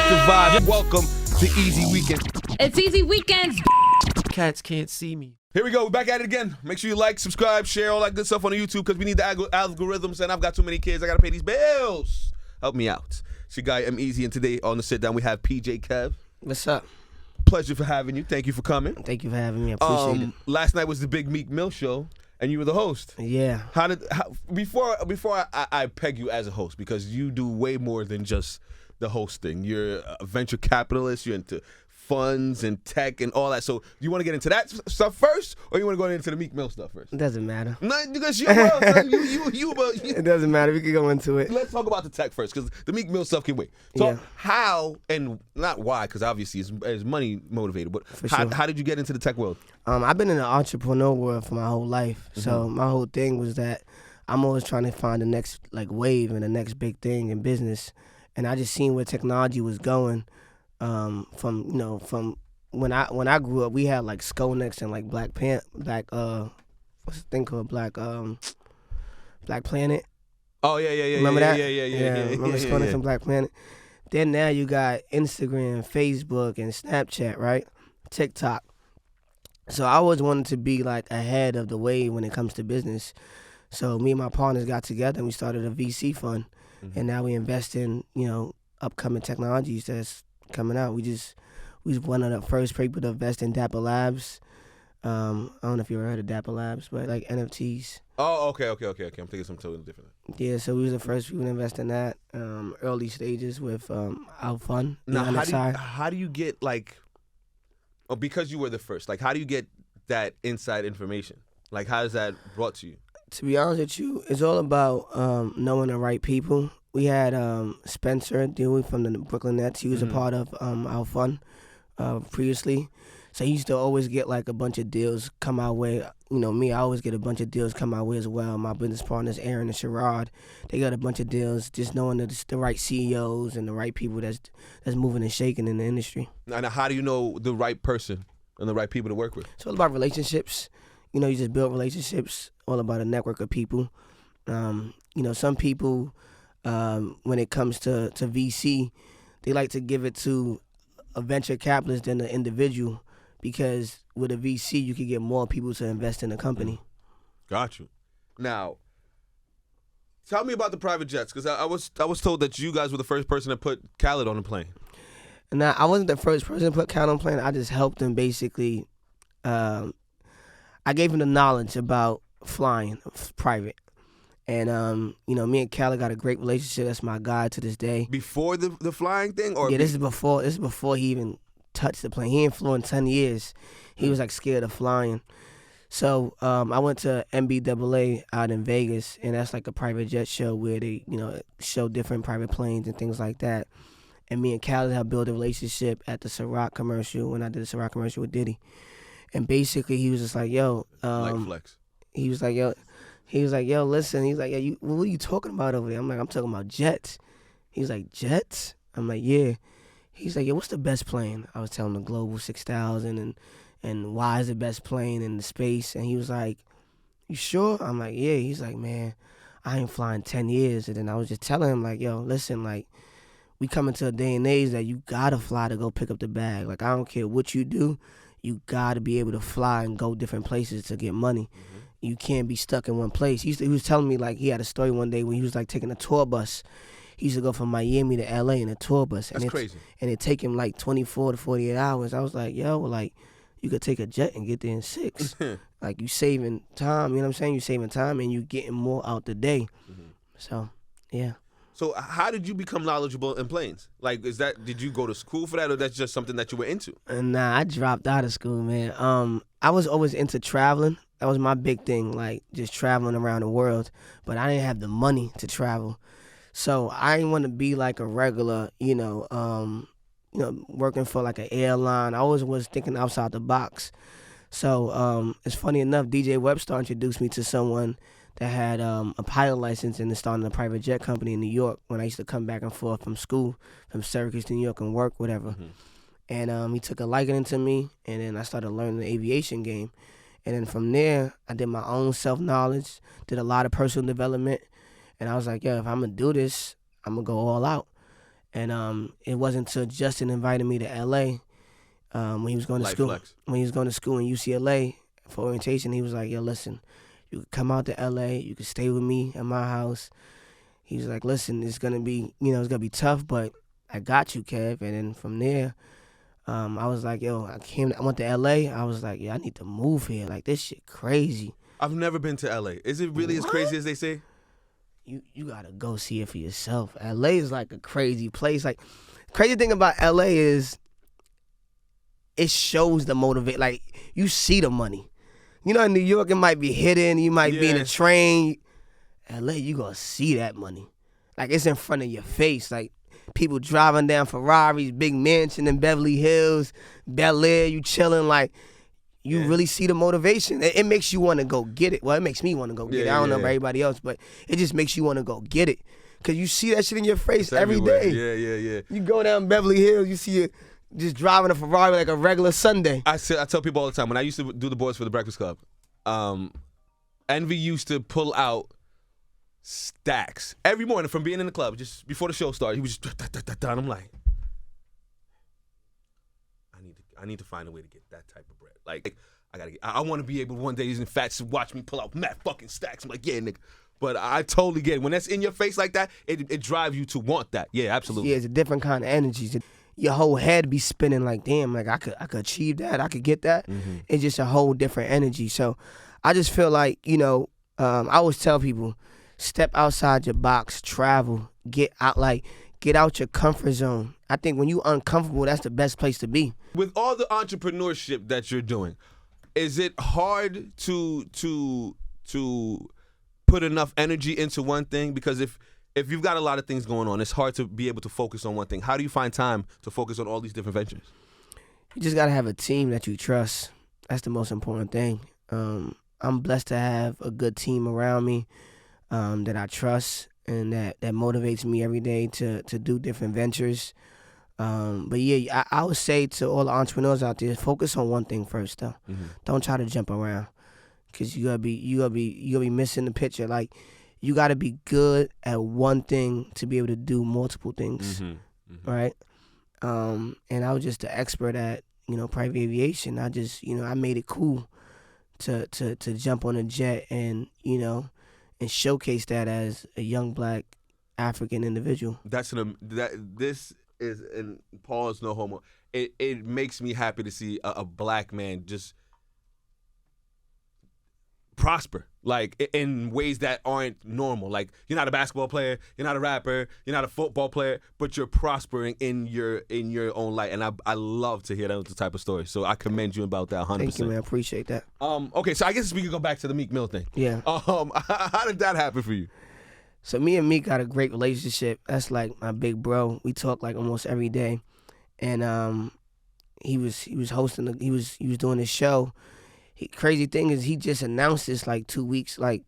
Check the vibe. Welcome to Easy Weekend. It's Easy Weekends. Cats can't see me. Here we go. We're back at it again. Make sure you like, subscribe, share, all that good stuff on the YouTube because we need the algorithms, and I've got too many kids. I got to pay these bills. Help me out. It's your guy, EmEz, and today on the sit down we have PJ Kev. What's up? Pleasure for having you. Thank you for coming. Thank you for having me. I appreciate it. Last night was the big Meek Mill show, and you were the host. Yeah. Before I peg you as a host, because you do way more than just the hosting. You're a venture capitalist. You're into funds and tech and all that. So do you want to get into that stuff first, or you want to go into the Meek Mill stuff first? It doesn't matter. No, because you It doesn't matter. We can go into it. Let's talk about the tech first, because the Meek Mill stuff can wait. So how, and not why, because obviously it's money motivated, but how did you get into the tech world? I've been in the entrepreneur world for my whole life. Mm-hmm. So my whole thing was that I'm always trying to find the next wave and the next big thing in business. And I just seen where technology was going. From when I grew up, we had like Skolniks and like Black what's the thing called Black Planet. Oh yeah. Remember that? Yeah. Remember Skolniks and Black Planet. Then now you got Instagram, Facebook, and Snapchat, right? TikTok. So I always wanted to be like ahead of the wave when it comes to business. So me and my partners got together and we started a VC fund, and now we invest in upcoming technologies that's coming out. We was one of the first people to invest in Dapper Labs. I don't know if you ever heard of Dapper Labs, but like NFTs. Oh, okay. I'm thinking something totally different. Yeah, so we was the first people to invest in that. Early stages with our fund. Now, how do you get because you were the first, how do you get that inside information? Like, how is that brought to you? To be honest with you, it's all about knowing the right people. We had Spencer Dewey from the Brooklyn Nets. He was a part of our fund previously. So he used to always get a bunch of deals come our way. Me, I always get a bunch of deals come my way as well. My business partners, Aaron and Sherrod, they got a bunch of deals just knowing the right CEOs and the right people that's moving and shaking in the industry. Now, how do you know the right person and the right people to work with? It's all about relationships. You just build relationships, all about a network of people. Some people, when it comes to VC, they like to give it to a venture capitalist than an individual, because with a VC, you can get more people to invest in the company. Got you. Now, tell me about the private jets, because I was told that you guys were the first person to put Khaled on the plane. Now, I wasn't the first person to put Khaled on the plane. I just helped him basically. I gave him the knowledge about flying private. And, me and Khaled got a great relationship. That's my guy to this day. Before the flying thing? Or yeah, this is before he even touched the plane. He ain't flew in 10 years. He was scared of flying. So I went to MBAA out in Vegas, and that's a private jet show where they, show different private planes and things like that. And me and Khaled have built a relationship at the Ciroc commercial when I did the Ciroc commercial with Diddy. And basically he was just like, yo. Flex. He was like, yo, listen. He's like, yeah, what are you talking about over there? I'm like, I'm talking about jets. He's like, jets? I'm like, yeah. He's like, yeah, what's the best plane? I was telling him the Global 6000 and why is the best plane in the space? And he was like, you sure? I'm like, yeah. He's like, man, I ain't flying 10 years. And then I was just telling him, yo, listen, we coming to a day and age that you gotta fly to go pick up the bag. I don't care what you do, you gotta be able to fly and go different places to get money. Mm-hmm. You can't be stuck in one place. He was telling me he had a story one day when he was taking a tour bus. He used to go from Miami to LA in a tour bus. That's crazy. And it take him 24 to 48 hours. I was like, yo, you could take a jet and get there in 6. You saving time, you know what I'm saying? You saving time and you getting more out the day. Mm-hmm. So, yeah. So how did you become knowledgeable in planes? Did you go to school for that, or that's just something that you were into? Nah, I dropped out of school, man. I was always into traveling. That was my big thing, just traveling around the world. But I didn't have the money to travel. So I didn't want to be a regular, working for an airline. I always was thinking outside the box. So it's funny enough, DJ Webstar introduced me to someone that had a pilot license and started a private jet company in New York when I used to come back and forth from school, from Syracuse to New York and work, whatever. Mm-hmm. And he took a liking to me, and then I started learning the aviation game. And then from there, I did my own self-knowledge, did a lot of personal development, and I was like, yeah, if I'm going to do this, I'm going to go all out. And it wasn't until Justin invited me to L.A. When he was going to Light school. flex. When he was going to school in UCLA for orientation, he was like, yo, listen, you could come out to L.A., you could stay with me at my house. He was like, listen, it's going to be, it's going to be tough, but I got you, Kev. And then from there, I was like, yo, I went to L.A. I was like, yeah, I need to move here. Like, this shit crazy. I've never been to LA. Is it really as crazy as they say? You got to go see it for yourself. L.A. is like a crazy place. Like, crazy thing about L.A. is it shows the motivate. Like, you see the money. You know, in New York, it might be hidden. You might be in a train. L.A., you gonna see that money. Like, it's in front of your face. Like, people driving down Ferraris, big mansion in Beverly Hills, Bel Air, you chilling. Like, you really see the motivation. It makes you want to go get it. Well, it makes me want to go get it. I don't know about everybody else, but it just makes you want to go get it. Because you see that shit in your face every day. Yeah. You go down Beverly Hills, you see it just driving a Ferrari like a regular Sunday. I tell people all the time, when I used to do the boys for the Breakfast Club, Envy used to pull out stacks every morning from being in the club, just before the show started. He was just and I'm like, I need to find a way to get that type of bread. Like, I want to be able one day using fats to watch me pull out mad fucking stacks. I'm like, yeah, nigga. But I totally get it. When that's in your face like that, it drives you to want that. Yeah, absolutely. Yeah, it's a different kind of energy. Your whole head be spinning like, damn, like I could achieve that, I could get that. Mm-hmm. It's just a whole different energy. So I just feel like, I always tell people, step outside your box, travel, get out your comfort zone. I think when you're uncomfortable, that's the best place to be. With all the entrepreneurship that you're doing, is it hard to put enough energy into one thing? Because if you've got a lot of things going on, it's hard to be able to focus on one thing. How do you find time to focus on all these different ventures? You just got to have a team that you trust. That's the most important thing. I'm blessed to have a good team around me that I trust and that motivates me every day to do different ventures. But yeah, I would say to all the entrepreneurs out there, focus on one thing first, though. Mm-hmm. Don't try to jump around, because you gotta be missing the picture. Like, you gotta be good at one thing to be able to do multiple things, right? And I was just an expert at private aviation. I just I made it cool to jump on a jet and and showcase that as a young black African individual. This is, and pause, no homo. It makes me happy to see a black man just prosper, like in ways that aren't normal. Like, you're not a basketball player, you're not a rapper, you're not a football player, but you're prospering in your own light. And I love to hear that type of story. So I commend you about that 100%. Thank you, man. I appreciate that. Okay, so I guess we can go back to the Meek Mill thing. Yeah. How did that happen for you? So me and Meek got a great relationship. That's like my big bro. We talk like almost every day. And he was hosting he was doing his show. Crazy thing is, he just announced this like 2 weeks. Like,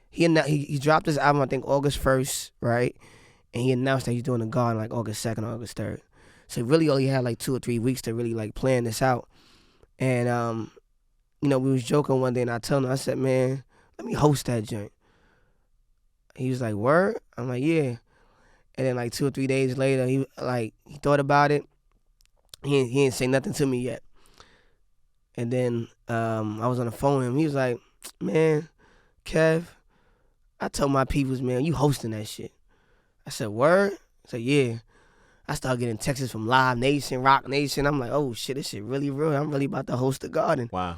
he dropped his album, I think August 1st, right? And he announced that he's doing the Garden like August 2nd or August 3rd. So he really only had like 2 or 3 weeks to really like plan this out. And we was joking one day, and I told him, I said, man, let me host that joint. He was like, word? I'm like, yeah. And then like 2 or 3 days later, he thought about it. He didn't say nothing to me yet. And then I was on the phone with him. He was like, man, Kev, I told my peoples, man, you hosting that shit. I said, word? I said, yeah. I started getting texts from Live Nation, Rock Nation. I'm like, oh shit, this shit really real. I'm really about to host the Garden. Wow.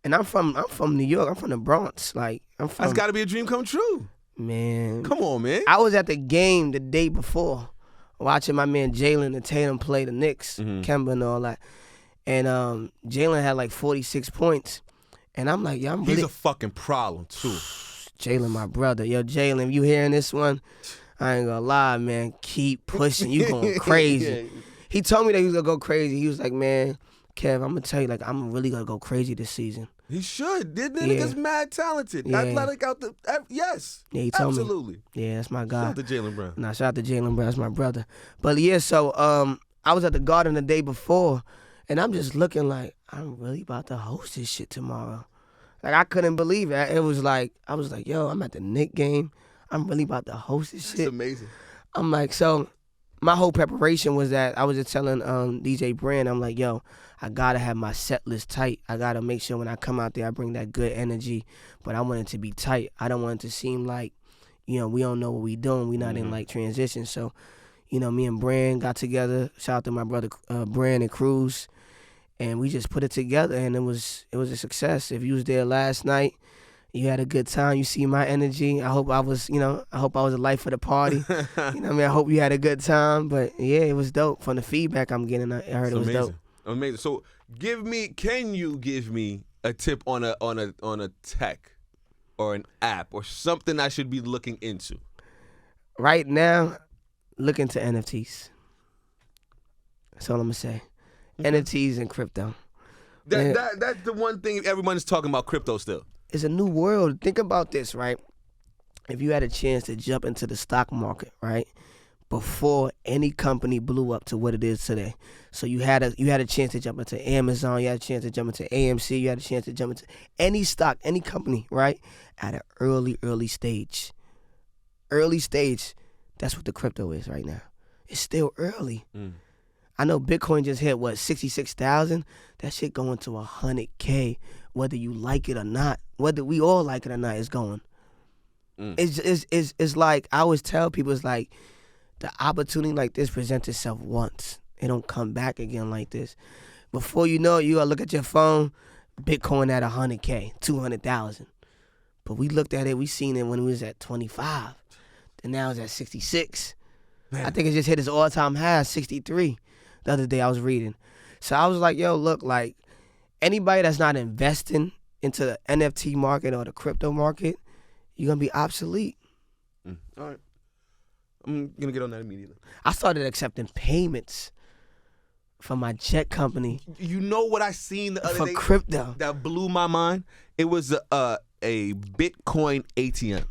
And I'm from New York. I'm from the Bronx. Like, that's got to be a dream come true. Man. Come on, man. I was at the game the day before, watching my man Jalen and Tatum play the Knicks, Kemba and all that. And Jalen had like 46 points. And I'm like, he's a fucking problem, too. Jalen, my brother. Yo, Jalen, if you hearing this one, I ain't gonna lie, man. Keep pushing. You going crazy. He told me that he was gonna go crazy. He was like, man, Kev, I'm gonna tell you, like, I'm really gonna go crazy this season. He should. That nigga's mad talented. Athletic out the... Yes. Yeah, he told Absolutely. me. Yeah, that's my guy. Shout out to Jalen Brown. Nah, shout out to Jalen Brown. That's my brother. But yeah, so I was at the Garden the day before, and I'm just looking like, I'm really about to host this shit tomorrow. Like, I couldn't believe it. It was like, I was like, yo, I'm at the Knicks game. I'm really about to host this shit. It's amazing. I'm like, so my whole preparation was that I was just telling DJ Brand, I'm like, yo, I gotta have my set list tight. I gotta make sure when I come out there, I bring that good energy, but I want it to be tight. I don't want it to seem like, we don't know what we doing. We not in like transition. So, me and Brand got together. Shout out to my brother Brand and Cruz, and we just put it together, and it was a success. If you was there last night, you had a good time. You see my energy. I hope I was, a life of the party. I hope you had a good time. But yeah, it was dope. From the feedback I'm getting, I heard it was dope. Amazing. So, can you give me a tip on a tech or an app or something I should be looking into? Right now, look into NFTs. That's all I'm gonna say. NFTs and crypto. That's the one thing everyone's talking about, crypto still. It's a new world. Think about this, right? If you had a chance to jump into the stock market, right, before any company blew up to what it is today. So you had a chance to jump into Amazon, you had a chance to jump into AMC, you had a chance to jump into any stock, any company, right, at an early stage. Early stage, that's what the crypto is right now. It's still early. I know Bitcoin just hit, 66,000? That shit going to 100K, whether you like it or not. Whether we all like it or not, it's going. It's like, I always tell people, it's like, the opportunity like this presents itself once. It don't come back again like this. Before you know it, you gotta look at your phone, Bitcoin at 100K, 200,000. But we looked at it, we seen it when it was at 25. And now it's at 66. Man. I think it just hit its all-time high, 63, the other day I was reading. So I was like, yo, look, like, anybody that's not investing into the NFT market or the crypto market, you're gonna be obsolete. All right. I'm going to get on that immediately. I started accepting payments from my jet company. You know what I seen the other day? For crypto. That blew my mind? It was a Bitcoin ATM.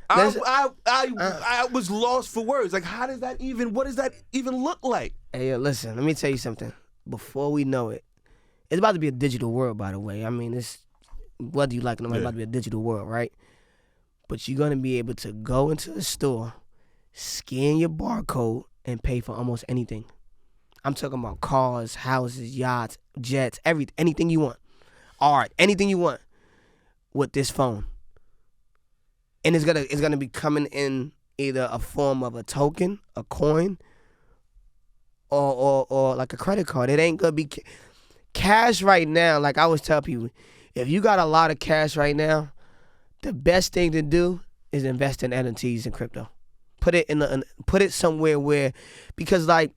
I was lost for words. Like, what does that even look like? Hey, yo, listen, let me tell you something. Before we know it, it's about to be a digital world, by the way. I mean, it's, whether you like it or not, it's about to be a digital world, right? But you're going to be able to go into the store, scan your barcode, and pay for almost anything. I'm talking about cars, houses, yachts, jets, anything you want. Art, anything you want with this phone. And it's gonna be coming in either a form of a token, a coin, or like a credit card. It ain't gonna be cash right now. Like I always tell people, if you got a lot of cash right now, the best thing to do is invest in NFTs and crypto. Put it somewhere where, because like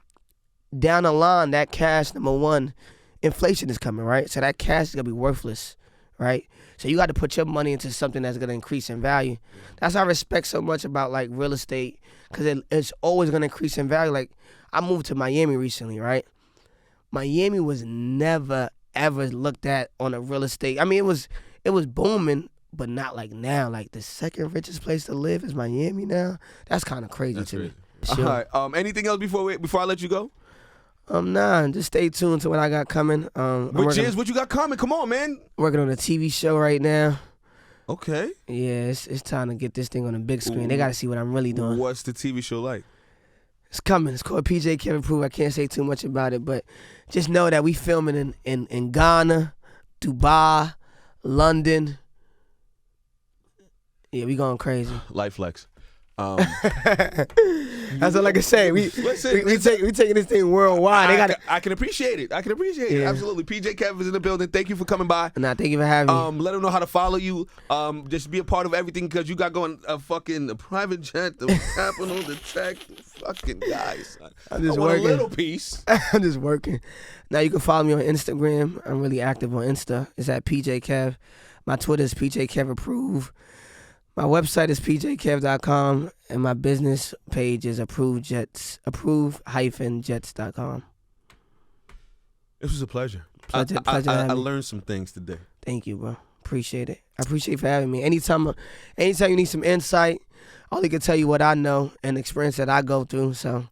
down the line, that cash, number one, inflation is coming, right? So that cash is gonna be worthless, right? So you got to put your money into something that's gonna increase in value. That's why I respect so much about like real estate, because it's always gonna increase in value. Like I moved to Miami recently, right? Miami was never ever looked at on a real estate. I mean, it was booming, but not like now. Like the second richest place to live is Miami now. That's kind of crazy to me. Sure. All right. Anything else before I let you go? Nah. Just stay tuned to what I got coming. What you got coming? Come on, man. Working on a TV show right now. Okay. Yeah, it's time to get this thing on the big screen. They got to see what I'm really doing. What's the TV show like? It's coming. It's called PJ Kev Approve. I can't say too much about it, but just know that we filming in Ghana, Dubai, London. Yeah, we going crazy. Life flex. That's all I can say. We taking this thing worldwide. I can appreciate it. Yeah. Absolutely. PJ Kev is in the building. Thank you for coming by. Nah, thank you for having me. Let them know how to follow you. Just be a part of everything, because you got going a private jet, the capital, the tech, the fucking guys. I'm just working. working. A little piece. I'm just working. Now you can follow me on Instagram. I'm really active on Insta. It's at PJ Kev. My Twitter is PJ Kev Approve. My website is pjkev.com, and my business page is approve-jets.com. This was a pleasure. Pleasure I learned some things today. Thank you, bro. Appreciate it. I appreciate you for having me. Anytime you need some insight, I only can tell you what I know and the experience that I go through, so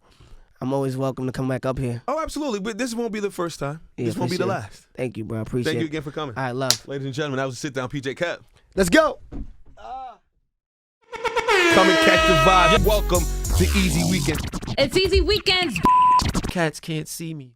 I'm always welcome to come back up here. Oh, absolutely. But this won't be the first time. Yeah, this won't be the last. Thank you, bro. I appreciate it. Thank you again for coming. All right, love. Ladies and gentlemen, that was a sit-down PJ Kev. Let's go. Come and catch the vibe. Welcome The Easy Weekend. It's Easy Weekends. Cats can't see me.